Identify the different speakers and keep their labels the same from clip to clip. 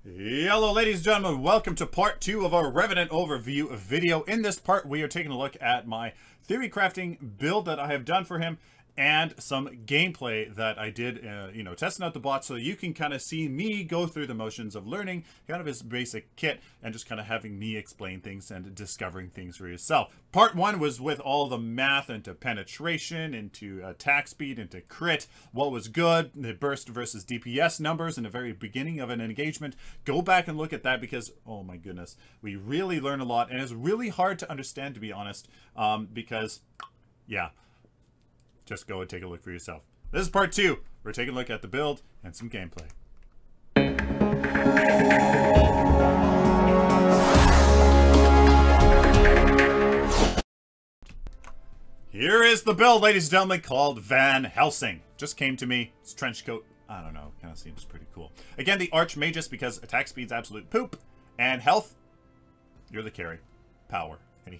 Speaker 1: Hello ladies and gentlemen, welcome to part 2 of our Revenant overview video. In this part we are taking a look at my theory crafting build that I have done for him and some gameplay that I did, testing out the bot so you can kind of see me go through the motions of learning kind of his basic kit and just kind of having me explain things and discovering things for yourself. Part 1 was with all the math into penetration, into attack speed, into crit, what was good, the burst versus DPS numbers in the very beginning of an engagement. Go back and look at that because, oh my goodness, we really learn a lot and it's really hard to understand, to be honest, because, yeah. Just go and take a look for yourself. This is part 2. We're taking a look at the build and some gameplay. Here is the build, ladies and gentlemen, called Van Helsing. Just came to me. It's trench coat. I don't know. Kind of seems pretty cool. Again, the Archmagus because attack speed's absolute poop. And health, you're the carry. Power. And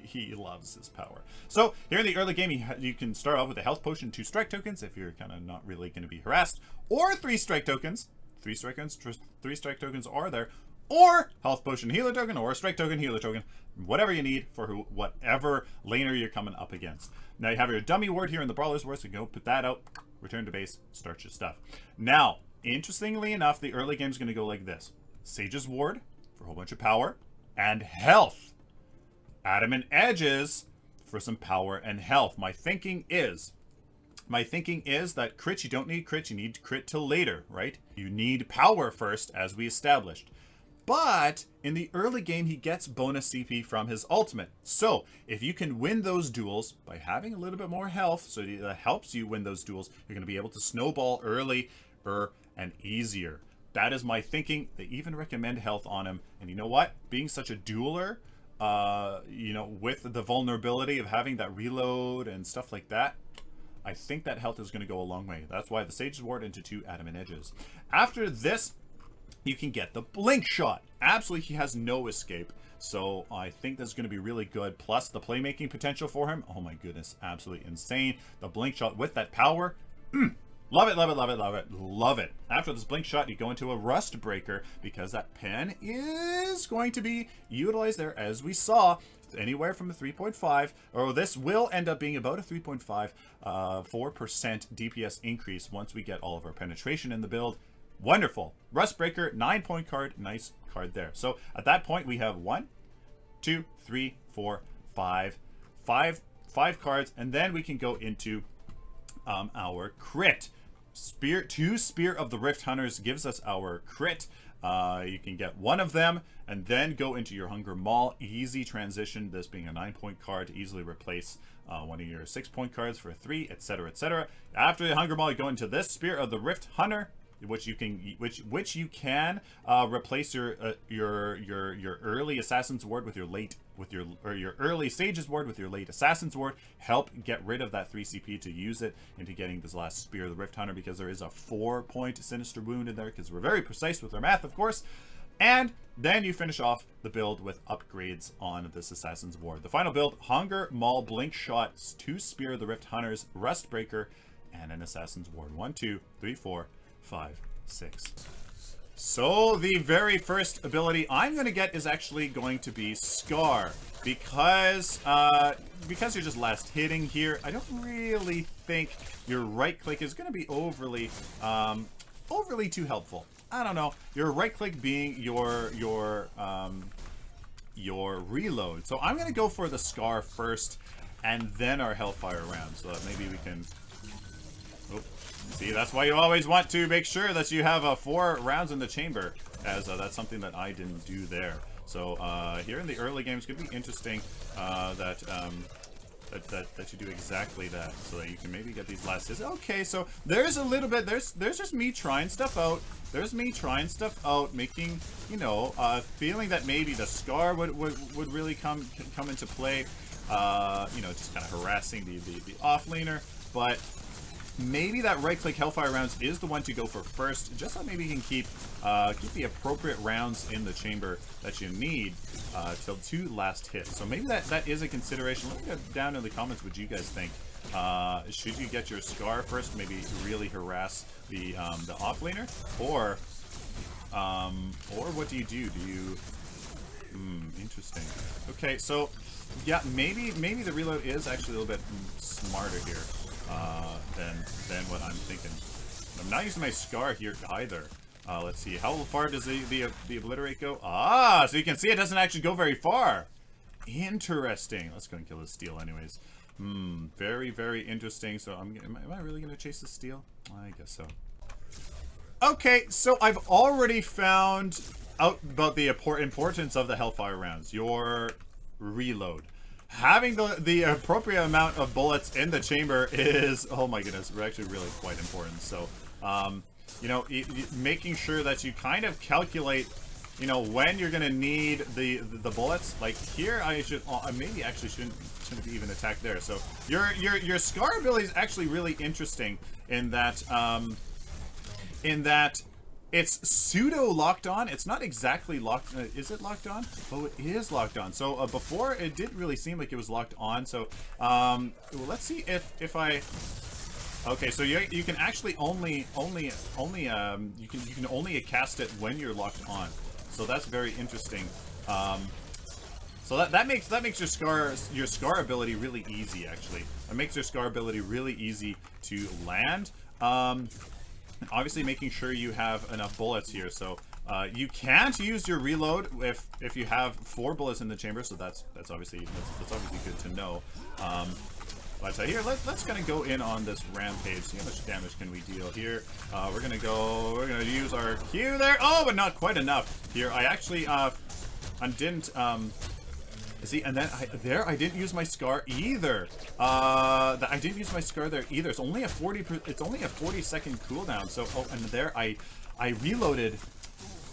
Speaker 1: he loves his power. So here in the early game, you can start off with a health potion, 2 strike tokens if you're kind of not really going to be harassed, or 3 strike tokens. 3 strike tokens are there, or health potion healer token, or a strike token healer token, whatever you need for whatever laner you're coming up against. Now you have your dummy ward here in the brawler's ward, so you can go put that out, return to base, start your stuff. Now, interestingly enough, the early game is going to go like this: Sage's ward for a whole bunch of power and health. Adamant edges for some power and health. My thinking is that crit, you don't need crit, you need crit till later, right? You need power first, as we established. But in the early game, he gets bonus CP from his ultimate. So if you can win those duels by having a little bit more health, so that helps you win those duels, you're going to be able to snowball earlier and easier. That is my thinking. They even recommend health on him. And you know what? Being such a dueler, with the vulnerability of having that reload and stuff like that, I think that health is going to go a long way. That's why the Sage's Ward into 2 Adamant Edges. After this, you can get the Blink Shot. Absolutely, he has no escape. So I think that's going to be really good. Plus the playmaking potential for him. Oh my goodness, absolutely insane. The Blink Shot with that power. Love it, love it, love it, love it, love it. After this Blink Shot, you go into a Rust Breaker because that pen is going to be utilized there, as we saw, anywhere from a 3.5, or this will end up being about a 3.5, 4% DPS increase once we get all of our penetration in the build. Wonderful. Rust Breaker, 9-point card, nice card there. So at that point, we have 1, 2, 3, 4, 5 cards, and then we can go into our crit. Spear of the Rift Hunters gives us our crit. You can get 1 of them and then go into your Hunger Maul. Easy transition, this being a 9-point card, to easily replace one of your 6-point cards for a 3, etc., etc. After the Hunger Maul, you go into this Spear of the Rift Hunter, which you can replace your early Assassin's Ward with your early Sage's Ward with your late Assassin's Ward. Help get rid of that 3 CP to use it into getting this last Spear of the Rift Hunter, because there is a 4-point Sinister Wound in there, because we're very precise with our math, of course. And then you finish off the build with upgrades on this Assassin's Ward. The final build: Hunger Maul, Blink Shots, 2 Spear of the Rift Hunters, Rust Breaker, and an Assassin's Ward. 1, 2, 3, 4, 5, 6. So the very first ability I'm going to get is actually going to be Scar, because you're just last hitting here. I don't really think your right click is going to be overly too helpful. I don't know. Your right click being your reload. So I'm going to go for the Scar first, and then our Hellfire round, so that maybe we can. Oh. See, that's why you always want to make sure that you have 4 rounds in the chamber, as that's something that I didn't do there. So here in the early game, it's going to be interesting that you do exactly that, so that you can maybe get these last hits. Okay, so there's a little bit, there's just me trying stuff out. There's me trying stuff out, making, feeling that maybe the Scar would really come into play. Just kind of harassing the off-laner, but maybe that right-click Hellfire rounds is the one to go for first, just so maybe you can keep the appropriate rounds in the chamber that you need till 2 last hits. So maybe that is a consideration. Let me go down in the comments what you guys think. Should you get your Scar first, maybe really harass the offlaner, or Or what do you do? Do you... interesting. Okay, so, yeah, maybe the reload is actually a little bit smarter here than what I'm thinking. I'm not using my Scar here either. Let's see. How far does the Obliterate go? Ah, so you can see it doesn't actually go very far. Interesting. Let's go and kill this Steel anyways. Very, very interesting. So am I really going to chase the Steel? I guess so. Okay, so I've already found out about the importance of the Hellfire rounds. Your reload. Having the appropriate amount of bullets in the chamber is, oh my goodness, actually really quite important. So, you know, making sure that you kind of calculate, you know, when you're gonna need the bullets. Like here, I should maybe actually shouldn't even attack there. So your Scar ability is actually really interesting in that it's pseudo locked on. It's not exactly locked. Is it locked on? Oh, it is locked on. So before it didn't really seem like it was locked on. So well, let's see if I. Okay, so you can actually only you can only cast it when you're locked on. So that's very interesting. So that makes your Scar ability really easy. Actually, it makes your Scar ability really easy to land. Obviously making sure you have enough bullets here. So you can't use your reload if you have 4 bullets in the chamber. So that's obviously good to know. But here, let's kind of go in on this rampage. See how much damage can we deal here. We're gonna use our Q there. Oh, but not quite enough here. I actually didn't see, and then I didn't use my Scar either. I didn't use my Scar there either. It's only a 40-second cooldown. So and there I reloaded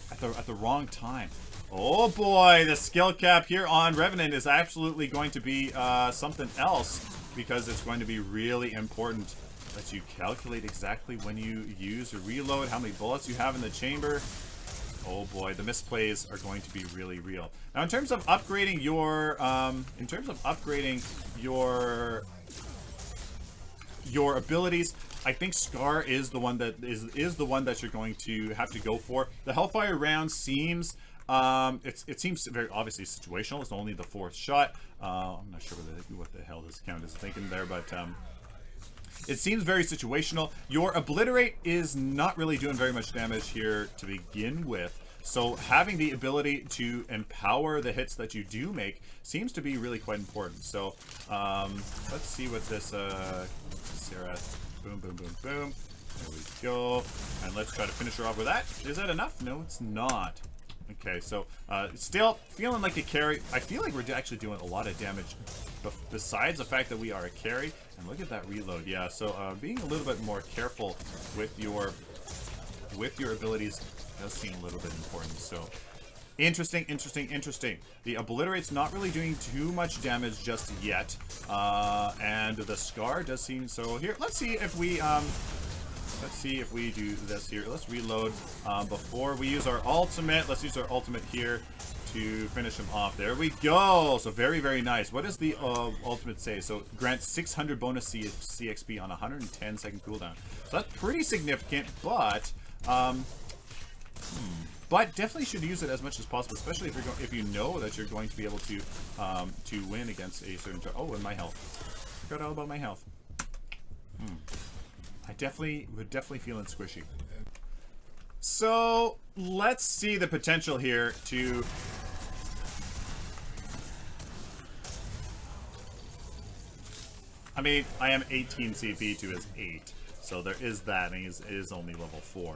Speaker 1: at the wrong time. Oh boy, the skill cap here on Revenant is absolutely going to be something else, because it's going to be really important that you calculate exactly when you use your reload, how many bullets you have in the chamber. Oh boy, the misplays are going to be really real. Now, in terms of upgrading your abilities, I think Scar is the one that is the one that you're going to have to go for. The Hellfire round seems it seems very obviously situational. It's only the 4th shot. I'm not sure what the hell this count is thinking there, but it seems very situational. Your Obliterate is not really doing very much damage here to begin with. So having the ability to empower the hits that you do make seems to be really quite important. So let's see what this Sarah, boom, boom, boom, boom. There we go. And let's try to finish her off with that. Is that enough? No, it's not. Okay, so still feeling like a carry. I feel like we're actually doing a lot of damage besides the fact that we are a carry. And look at that reload. Yeah, so being a little bit more careful with your abilities does seem a little bit important. So interesting. The Obliterate's not really doing too much damage just yet, and the Scar does seem so. Here, let's see if we do this here. Let's reload before we use our ultimate. Let's use our ultimate here to finish him off. There we go. So very, very nice. What does the ultimate say? So grants 600 bonus CXP on 110-second cooldown. So that's pretty significant, but definitely should use it as much as possible, especially if you know that you're going to be able to win against a certain. Oh, and my health. Forgot all about my health. We're definitely feeling squishy. So let's see the potential here to. I mean, I am 18 CP to his 8, so there is that, and he is only level 4.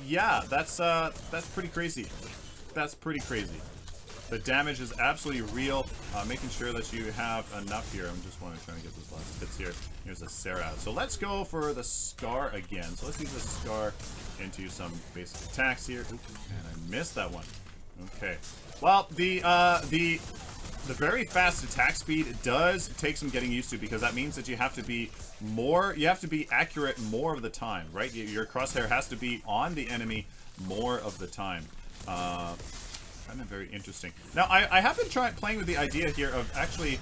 Speaker 1: Yeah, that's pretty crazy. That's pretty crazy. The damage is absolutely real. Making sure that you have enough here. I'm just want to try to get those last hits here. Here's a Sarah. So let's go for the Scar again. So let's use the Scar into some basic attacks here. Oops, and I missed that one. Okay. Well, the very fast attack speed does take some getting used to, because that means that you have to be accurate more of the time, right? Your crosshair has to be on the enemy more of the time. Kind of very interesting. Now, I have been playing with the idea here of actually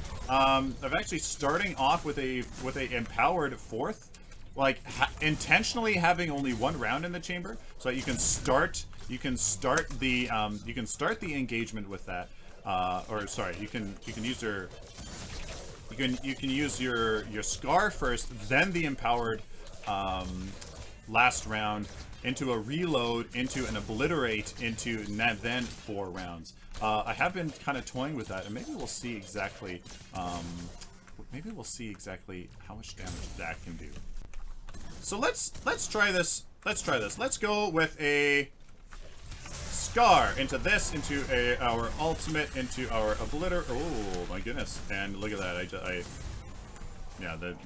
Speaker 1: starting off with a empowered 4th like intentionally having only one round in the chamber, so that you can start the engagement with that. Or sorry, you can use your your Scar first, then the empowered last round, into a reload, into an obliterate, into then 4 rounds. I have been kind of toying with that, and maybe we'll see exactly how much damage that can do. So let's try this. Let's go with a Scar into this, into our ultimate, into our obliter. Oh my goodness! And look at that. Yeah, the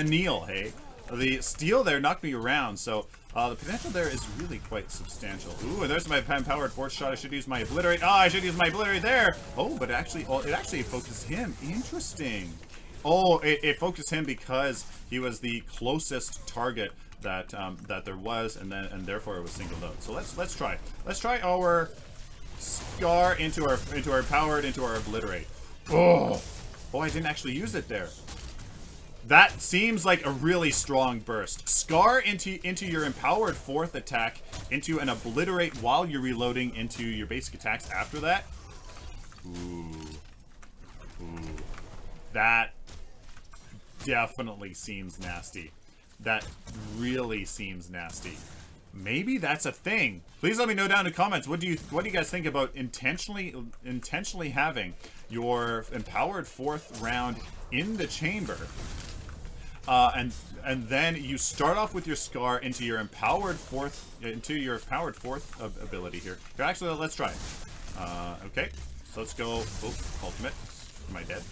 Speaker 1: kneel. Hey, the steal there knocked me around. So the potential there is really quite substantial. Ooh, and there's my powered force shot. I should use my obliterate. Oh, I should use my obliterate there. Oh, but it actually focused him. Interesting. Oh, it focused him because he was the closest target that that there was, and therefore it was singled out. So let's try our Scar into our powered, into our obliterate. Oh, I didn't actually use it there. That seems like a really strong burst. Scar into your empowered 4th attack, into an obliterate while you're reloading into your basic attacks after that. Ooh, that definitely seems nasty. That really seems nasty. Maybe that's a thing. Please let me know down in the comments. What do you guys think about intentionally having your empowered 4th round in the chamber, and then you start off with your Scar into your empowered 4th ability here. Actually, let's try it. Okay, so let's go. Oh, ultimate. Am I dead?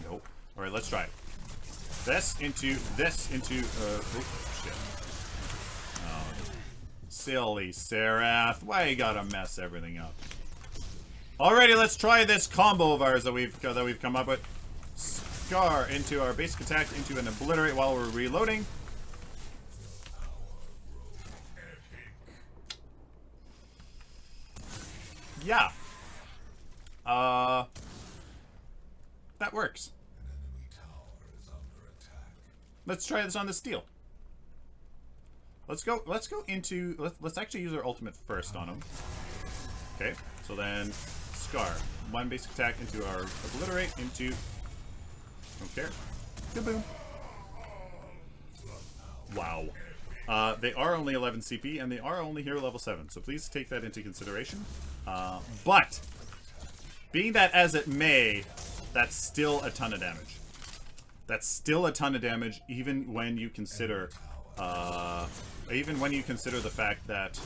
Speaker 1: Nope. All right, let's try it. This into oh shit. Oh, silly Serath. Why you gotta mess everything up? Alrighty, let's try this combo of ours that we've come up with. Scar into our basic attack, into an obliterate while we're reloading. Yeah. That works. Let's try this on the steel. Let's actually use our ultimate first on him. Okay, so then Scar. 1 basic attack into our obliterate, into... Don't care. Kaboom. Wow. They are only 11 CP, and they are only hero level 7, so please take that into consideration. But, being that as it may, that's still a ton of damage. That's still a ton of damage, even when you consider, the fact that,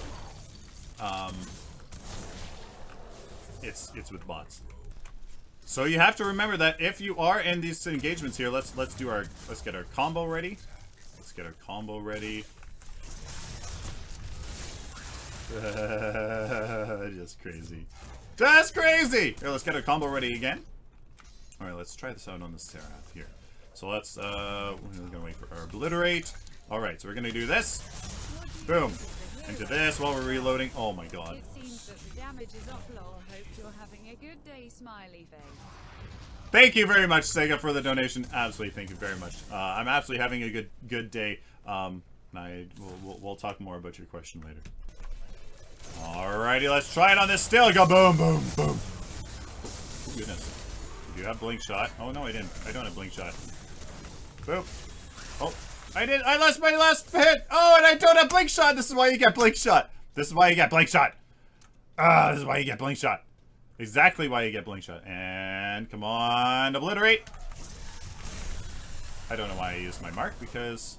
Speaker 1: it's with bots. So you have to remember that if you are in these engagements here, let's get our combo ready. Let's get our combo ready. Just crazy. Just crazy! Here, let's get our combo ready again. Alright, let's try this out on the Serath here. So let's, we're gonna wait for our obliterate. Alright, so we're gonna do this. Boom. Into this while we're reloading. Oh my god.
Speaker 2: It seems that the damage is off low. Hope you're having a good day, smiley face.
Speaker 1: Thank you very much, Sega, for the donation. Absolutely, thank you very much. I'm absolutely having a good day. We'll talk more about your question later. Alrighty, let's try it on this still. Go boom, boom, boom. Oh, goodness. Do you have blink shot? Oh no, I didn't. I don't have blink shot. Boop. Oh, I did. I lost my last hit. Oh, and I don't have blink shot. This is why you get blink shot. This is why you get blink shot. This is why you get blink shot. Exactly why you get blink shot. And come on, obliterate. I don't know why I used my mark, because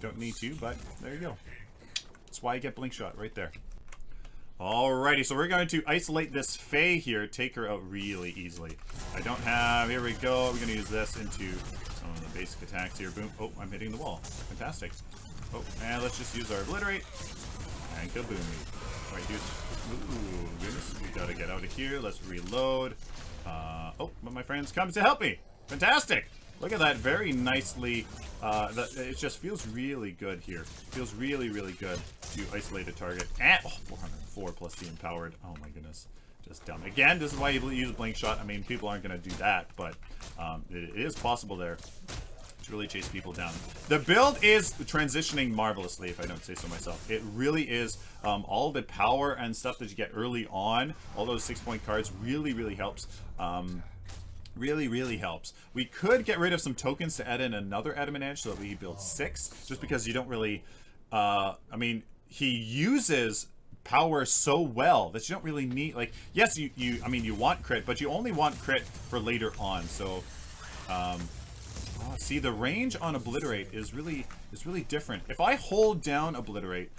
Speaker 1: don't need to, but there you go. That's why you get blink shot right there. Alrighty, so we're going to isolate this Fae here, take her out really easily. I don't have, here we go, we're going to use this into some of the basic attacks here. Boom. Oh, I'm hitting the wall. Fantastic. Oh, and let's just use our obliterate. And kaboom. Alright, ooh, goodness. We gotta get out of here. Let's reload. Oh, but my friends come to help me. Fantastic. Look at that, very nicely. It just feels really good here. Feels really, really good to isolate a target. And, oh, 404 plus the empowered. Oh my goodness. Just dumb. Again, this is why you use blink shot. I mean, people aren't going to do that, but it is possible there to really chase people down. The build is transitioning marvelously, if I don't say so myself. It really is. All the power and stuff that you get early on, all those 6-point cards really helps. Really helps. We could get rid of some tokens to add in another adamant edge so that we build 6, just because you don't really, I mean, he uses power so well that you don't really need, like, yes, I mean, you want crit, but you only want crit for later on. So, see, the range on Obliterate is really different. If I hold down Obliterate,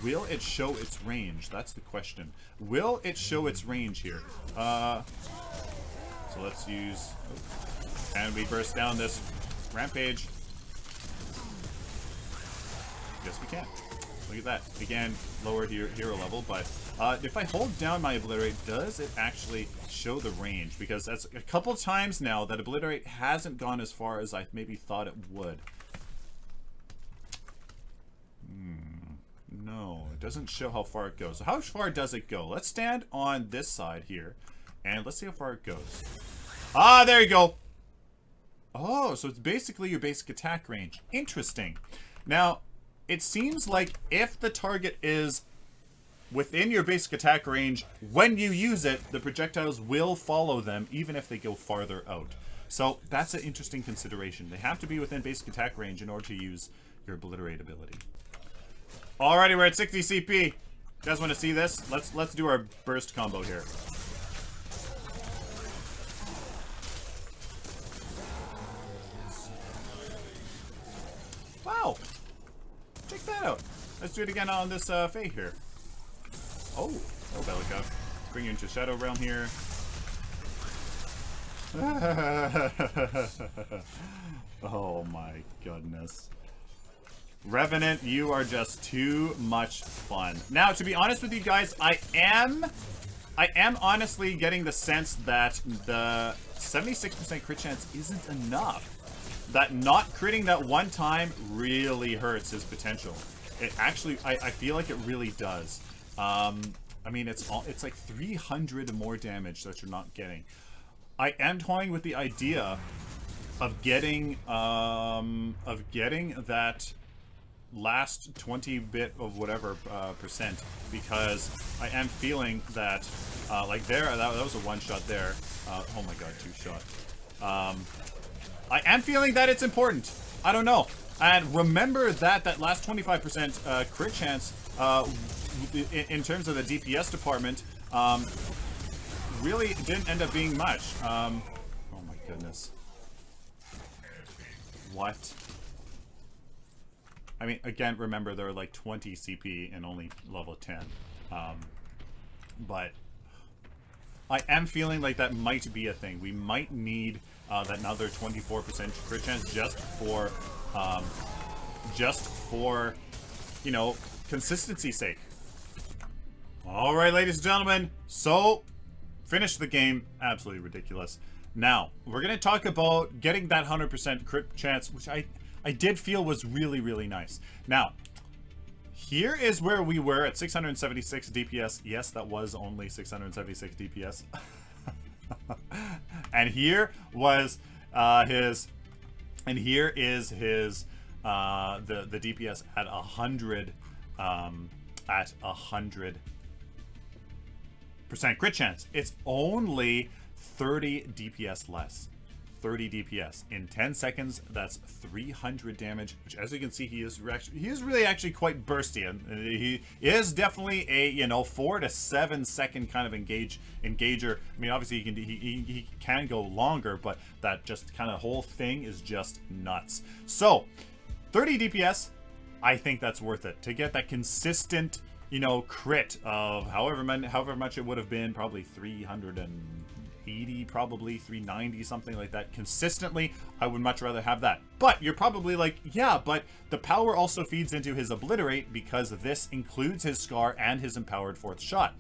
Speaker 1: will it show its range? That's the question. Will it show its range here? So let's use, and we burst down this rampage. Yes, we can. Look at that. Again, lower hero level, but if I hold down my Obliterate, does it actually show the range? Because that's a couple times now that Obliterate hasn't gone as far as I maybe thought it would. No, it doesn't show how far it goes. So how far does it go? Let's stand on this side here, and let's see how far it goes. Ah, there you go. Oh, so it's basically your basic attack range. Interesting. Now, it seems like if the target is within your basic attack range, when you use it, the projectiles will follow them, even if they go farther out. So that's an interesting consideration. They have to be within basic attack range in order to use your Obliterate ability. Alrighty, we're at 60 CP. You guys want to see this? Let's do our burst combo here. Wow. Check that out. Let's do it again on this Fae here. Oh, Bellica. Let's bring you into Shadow Realm here. Oh my goodness. Revenant, you are just too much fun. Now, to be honest with you guys, I am honestly getting the sense that the 76% crit chance isn't enough. That not critting that one time really hurts his potential. It actually, I feel like it really does. I mean, it's like 300 more damage that you're not getting. I am toying with the idea of getting that last 20-bit of whatever percent, because I am feeling that like that was a one-shot there. Oh my god, 2-shot. I am feeling that it's important. I don't know. And remember that last 25% crit chance in terms of the DPS department really didn't end up being much. Oh my goodness. What? I mean, again, remember there are like 20 CP and only level 10. But I am feeling like that might be a thing. We might need that another 24% crit chance just for, you know, consistency's sake. All right, ladies and gentlemen. So, finish the game. Absolutely ridiculous. Now, we're going to talk about getting that 100% crit chance, which I did feel was really nice. Now, here is where we were at 676 DPS. Yes, that was only 676 DPS. And here was his, and here is his the DPS at 100 100% crit chance. It's only 30 DPS less. 30 DPS in 10 seconds. That's 300 damage, which, as you can see, he is really actually quite bursty, and he is definitely a, you know, 4 to 7 second kind of engager. I mean, obviously he can go longer, but that just kind of whole thing is just nuts. So 30 DPS, I think that's worth it to get that consistent, you know, crit of however much it would have been, probably 380, probably 390, something like that consistently. I would much rather have that. But you're probably like, yeah, but the power also feeds into his Obliterate, because this includes his Scar and his empowered 4th shot.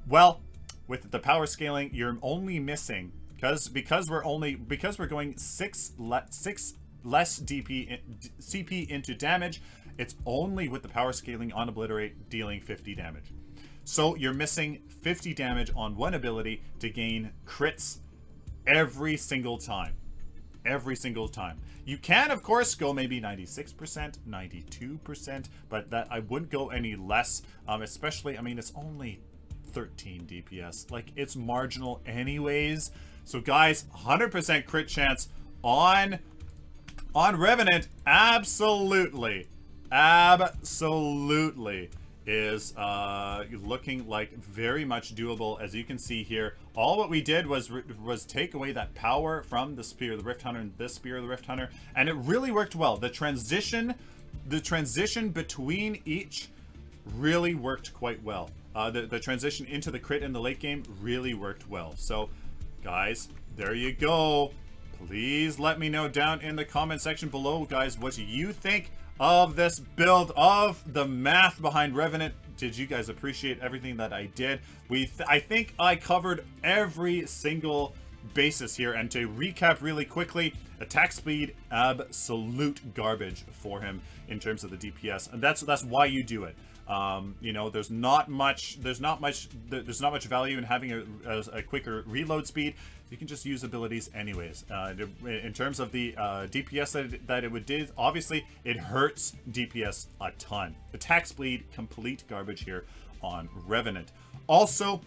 Speaker 1: Well, with the power scaling, you're only missing, because we're going 6 less CP into damage. It's only with the power scaling on Obliterate dealing 50 damage. So you're missing 50 damage on one ability to gain crits every single time. every single time. You can, of course, go maybe 96%, 92%, but that I wouldn't go any less, especially, I mean, it's only 13 DPS. Like, it's marginal anyways. So guys, 100% crit chance on Revenant, absolutely is looking like very much doable. As you can see here, all what we did was take away that power from the Spear of the Rift Hunter and this Spear of the Rift Hunter, and it really worked well. The transition between each really worked quite well. The transition into the crit in the late game really worked well. So guys, there you go. Please let me know down in the comment section below, guys, what you think of this build, of the math behind Revenant. Did you guys appreciate everything that I did? I think I covered every single basis here. And to recap really quickly, attack speed, absolute garbage for him in terms of the DPS, and that's why you do it. You know, there's not much value in having a quicker reload speed. You can just use abilities anyways. In terms of the DPS that it would do, obviously it hurts DPS a ton. Attack speed, complete garbage here on Revenant. Also,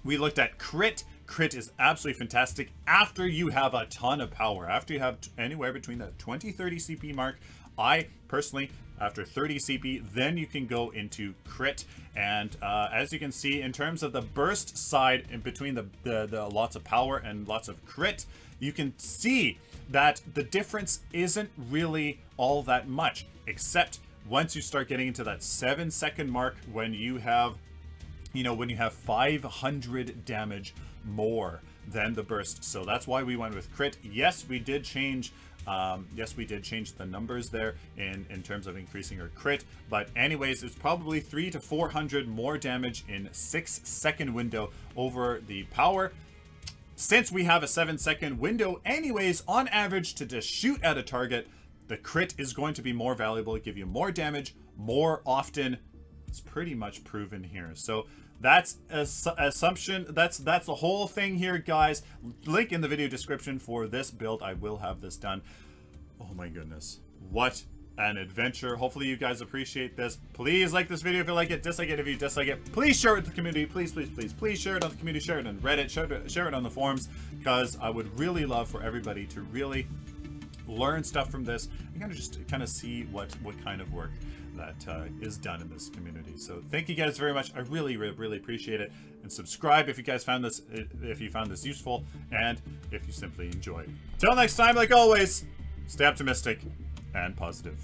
Speaker 1: we looked at crit. Crit is absolutely fantastic after you have a ton of power. After you have anywhere between the 20-30 CP mark. I personally, after 30 CP, then you can go into crit. And as you can see, in terms of the burst side, in between the lots of power and lots of crit, you can see that the difference isn't really all that much, except once you start getting into that 7-second mark, when you have, you know, when you have 500 damage more than the burst. So that's why we went with crit. Yes, we did change the numbers there in terms of increasing our crit, but anyways, it's probably 300 to 400 more damage in 6-second window over the power. Since we have a 7-second window anyways, on average, to just shoot at a target, the crit is going to be more valuable, give you more damage more often. It's pretty much proven here. So that's assumption. That's the whole thing here, guys. Link in the video description for this build. I will have this done. Oh my goodness, what an adventure. Hopefully you guys appreciate this. Please like this video if you like it, dislike it if you dislike it. Please share it with the community. Please share it on the community, share it on Reddit, share it on the forums, because I would really love for everybody to really learn stuff from this and kind of see what kind of work that is done in this community. So thank you guys very much. I really appreciate it. And subscribe if you guys found this useful, and if you simply enjoyed. Till next time, like always, stay optimistic and positive.